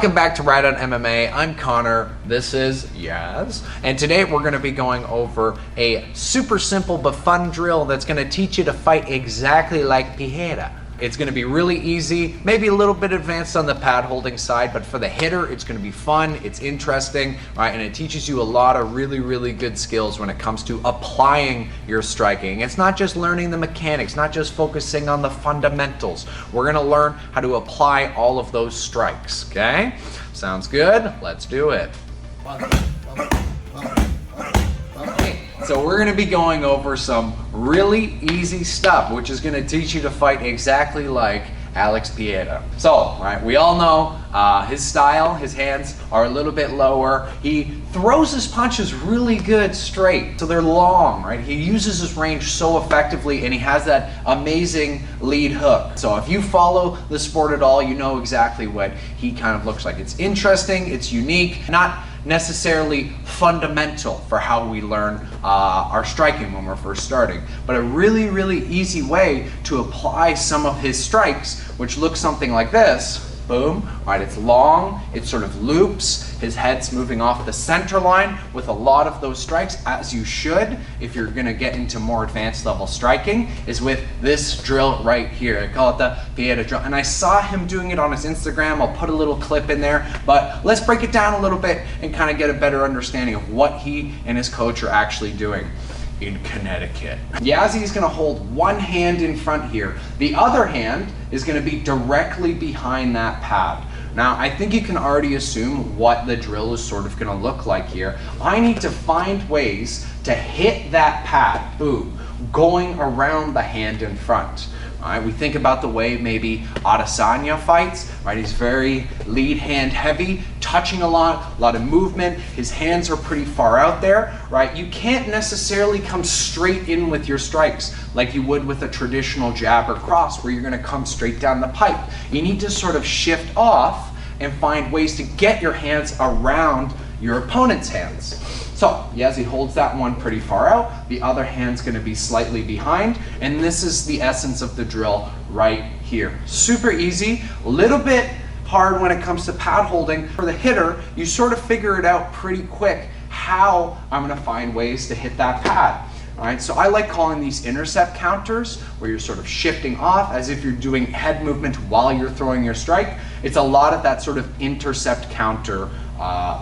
Welcome back to Ride on MMA. I'm Connor. This is Yaz. And today we're going to be going over a super simple but fun drill that's going to teach you to fight exactly like Pereira. It's going to be really easy, maybe a little bit advanced on the pad holding side, but for the hitter, it's going to be fun, it's interesting, right? And it teaches you a lot of really good skills when it comes to applying your striking. It's not just learning the mechanics, not just focusing on the fundamentals. We're going to learn how to apply all of those strikes, okay? Sounds good? Let's do it. So we're going to be going over some really easy stuff, which is going to teach you to fight exactly like Alex Pereira. So, right, we all know his style, his hands are a little bit lower. He throws his punches really good straight, so they're long, right? He uses his range so effectively, and he has that amazing lead hook. So if you follow the sport at all, you know exactly what he kind of looks like. It's interesting, it's unique, not necessarily fundamental for how we learn our striking when we're first starting, but a really easy way to apply some of his strikes, which looks something like this. Boom, right, it's long, it sort of loops, his head's moving off the center line with a lot of those strikes, as you should if you're gonna get into more advanced level striking, is with this drill right here. I call it the Pereira drill, and I saw him doing it on his Instagram. I'll put a little clip in there, but let's break it down a little bit and kind of get a better understanding of what he and his coach are actually doing in Connecticut. Yazzy's gonna hold one hand in front here. The other hand is gonna be directly behind that pad. Now, I think you can already assume what the drill is sort of gonna look like here. I need to find ways to hit that pad, boom, going around the hand in front. All right, we think about the way maybe Adesanya fights, right? He's very lead hand heavy, touching a lot of movement. His hands are pretty far out there, right? You can't necessarily come straight in with your strikes like you would with a traditional jab or cross where you're gonna come straight down the pipe. You need to sort of shift off and find ways to get your hands around your opponent's hands. So, Yazzie holds that one pretty far out, the other hand's gonna be slightly behind, and this is the essence of the drill right here. Super easy, a little bit hard when it comes to pad holding. For the hitter, you sort of figure it out pretty quick how I'm gonna find ways to hit that pad. All right, so I like calling these intercept counters, where you're sort of shifting off as if you're doing head movement while you're throwing your strike. It's a lot of that sort of intercept counter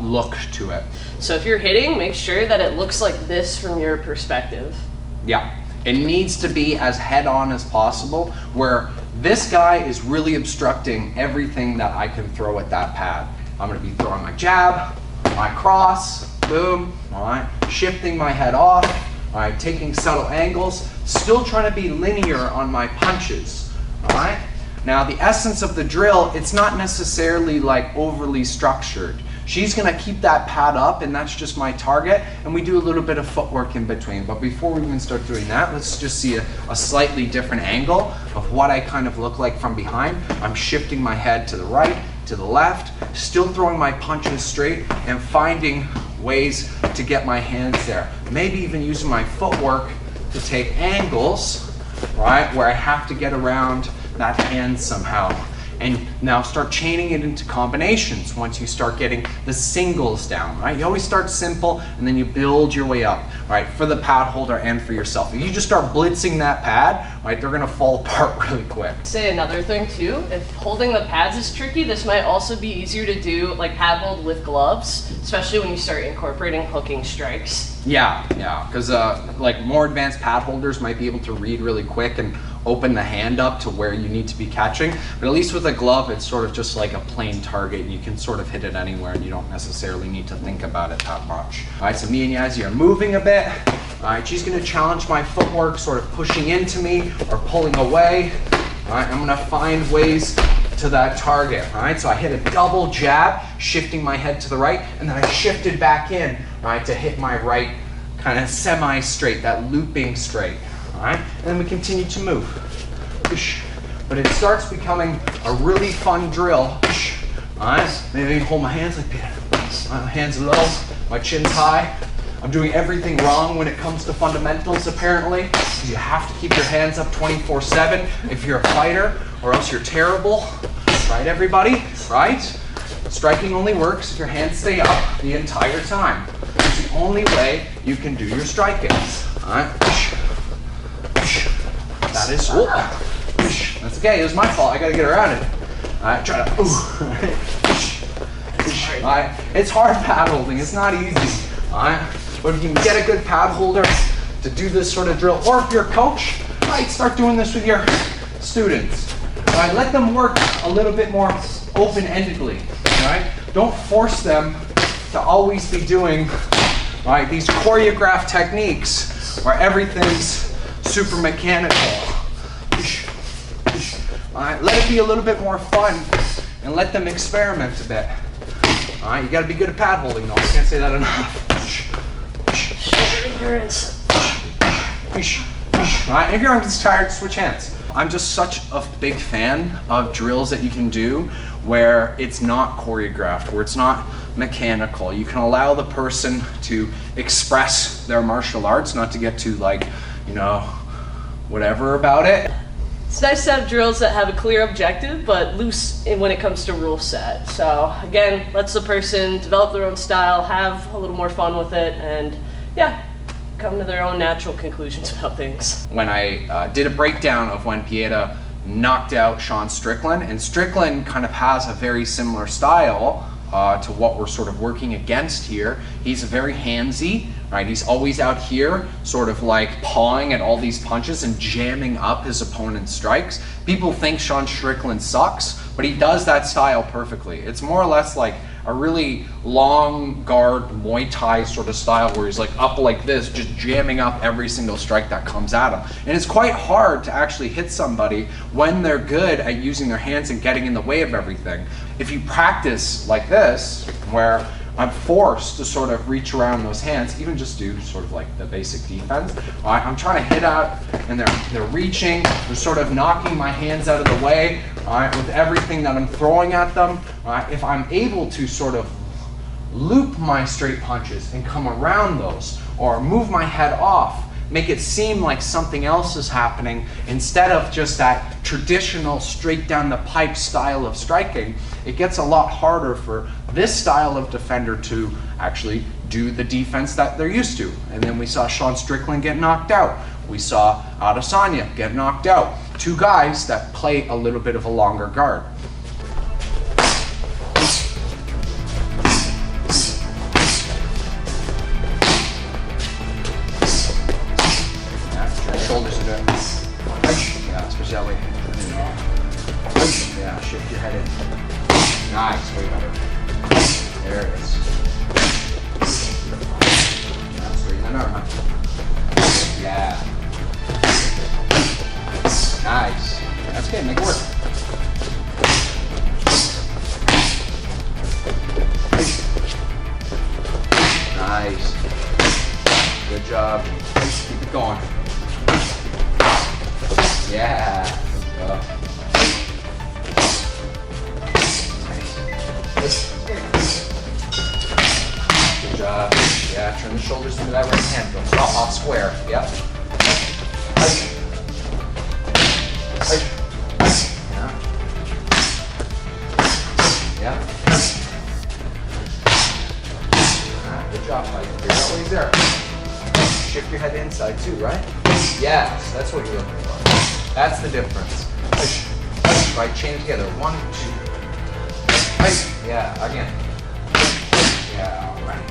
look to it. So if you're hitting, make sure that it looks like this from your perspective. Yeah, it needs to be as head-on as possible, where this guy is really obstructing everything that I can throw at that pad. I'm gonna be throwing my jab, my cross, boom, all right, shifting my head off, all right, taking subtle angles, still trying to be linear on my punches, all right? Now, the essence of the drill, it's not necessarily like overly structured. She's gonna keep that pad up, and that's just my target, and we do a little bit of footwork in between. But before we even start doing that, let's just see a slightly different angle of what I kind of look like from behind. I'm shifting my head to the right, to the left, still throwing my punches straight, and finding ways to get my hands there. Maybe even using my footwork to take angles, right, where I have to get around that hand somehow. And now start chaining it into combinations once you start getting the singles down, right? You always start simple and then you build your way up, right? For the pad holder and for yourself. If you just start blitzing that pad, right, they're gonna fall apart really quick. Say another thing too, if holding the pads is tricky, this might also be easier to do like pad hold with gloves, especially when you start incorporating hooking strikes. Yeah, because like more advanced pad holders might be able to read really quick and open the hand up to where you need to be catching, but at least with a glove, it's sort of just like a plain target. You can sort of hit it anywhere and you don't necessarily need to think about it that much. All right, so me and Yazzie are moving a bit. All right, she's gonna challenge my footwork, sort of pushing into me or pulling away. All right, I'm gonna find ways to that target. All right, so I hit a double jab, shifting my head to the right, and then I shifted back in, all right, to hit my right kind of semi-straight, that looping straight. All right, and then we continue to move. But it starts becoming a really fun drill. All right, maybe hold my hands like that. My hands low, my chin's high. I'm doing everything wrong when it comes to fundamentals, apparently. You have to keep your hands up 24/7 if you're a fighter, or else you're terrible. Right, everybody? Right? striking only works if your hands stay up the entire time. It's the only way you can do your striking. All right. That is, that's okay, it was my fault, I gotta get around it. All right, try to, all right. It's hard pad holding, it's not easy. All right, but if you can get a good pad holder to do this sort of drill, or if you're a coach, right, start doing this with your students. All right, let them work a little bit more open-endedly. All right, don't force them to always be doing, all right, these choreographed techniques where everything's super mechanical. All right, let it be a little bit more fun and let them experiment a bit. All right, you got to be good at pad holding though. I can't say that enough. All right, if your arm gets tired, switch hands. I'm just such a big fan of drills that you can do where it's not choreographed, where it's not mechanical. You can allow the person to express their martial arts, not to get too like, you know, whatever about it. It's nice to have drills that have a clear objective, but loose when it comes to rule set. So again, lets the person develop their own style, have a little more fun with it, and yeah, come to their own natural conclusions about things. When I did a breakdown of when Pereira knocked out Sean Strickland, and Strickland kind of has a very similar style to what we're sort of working against here. He's very handsy, right? He's always out here sort of like pawing at all these punches and jamming up his opponent's strikes. People think Sean Strickland sucks, but he does that style perfectly. It's more or less like a really long guard Muay Thai sort of style where he's like up like this, just jamming up every single strike that comes at him. And it's quite hard to actually hit somebody when they're good at using their hands and getting in the way of everything. If you practice like this, where I'm forced to sort of reach around those hands, even just do sort of like the basic defense. All right, I'm trying to hit out and they're reaching, they're sort of knocking my hands out of the way, all right, with everything that I'm throwing at them. All right, if I'm able to sort of loop my straight punches and come around those, or move my head off, make it seem like something else is happening instead of just that traditional straight down the pipe style of striking, it gets a lot harder for this style of defender to actually do the defense that they're used to. And then we saw Sean Strickland get knocked out. We saw Adesanya get knocked out. Two guys that play a little bit of a longer guard. Shoulders are good. Yeah, especially that way. Yeah, shift your head in. Nice, way better. There it is. Now straighten that arm out. Yeah. Nice. That's good, make it work. Nice. Good job. Keep it going. Yeah. Good job. Yeah, turn the shoulders into that right hand. Go stop off square. Yep. Yeah. Yeah. Good job, Mike. You're always there. Shift your head inside too, right? Yes, that's what you're looking for. That's the difference. Right, chain together. 1, 2. Yeah, again. Yeah, all right.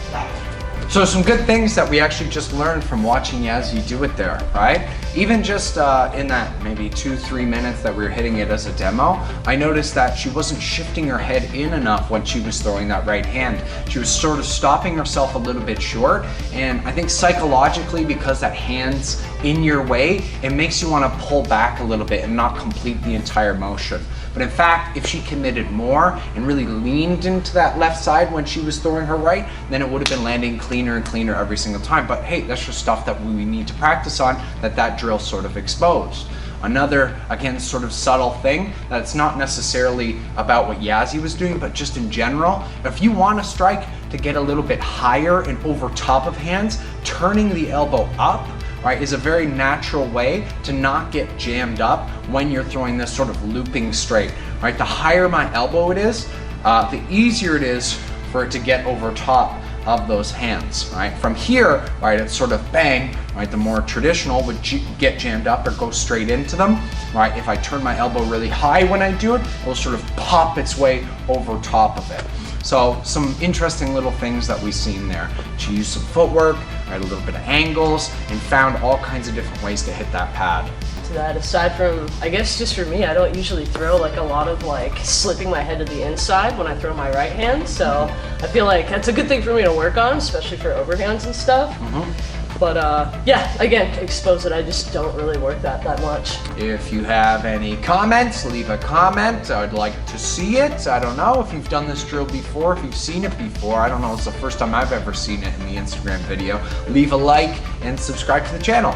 So some good things that we actually just learned from watching Yazzie do it there, right? Even just in that maybe 2-3 minutes that we were hitting it as a demo, I noticed that she wasn't shifting her head in enough when she was throwing that right hand. She was sort of stopping herself a little bit short, and I think psychologically, because that hand's in your way, it makes you want to pull back a little bit and not complete the entire motion. But in fact, if she committed more and really leaned into that left side when she was throwing her right, then it would have been landing cleaner and cleaner every single time. But hey, that's just stuff that we need to practice on, that drill sort of exposed. Another, again, sort of subtle thing that's not necessarily about what Yazzie was doing, but just in general, if you want to strike to get a little bit higher and over top of hands, turning the elbow up, right, is a very natural way to not get jammed up when you're throwing this sort of looping straight, right? The higher my elbow it is, the easier it is for it to get over top of those hands, right? From here, right, it's sort of bang, right? The more traditional would get jammed up or go straight into them, right? If I turn my elbow really high when I do it, it will sort of pop its way over top of it. So some interesting little things that we've seen there. She used some footwork, right, a little bit of angles, and found all kinds of different ways to hit that pad. To that, aside from, I guess just for me, I don't usually throw like a lot of like slipping my head to the inside when I throw my right hand, so I feel like that's a good thing for me to work on, especially for overhands and stuff. But yeah, again, expose it, I just don't really work that much. If you have any comments, leave a comment. I'd like to see it. I don't know if you've done this drill before, if you've seen it before. I don't know, it's the first time I've ever seen it in the Instagram video. Leave a like and subscribe to the channel.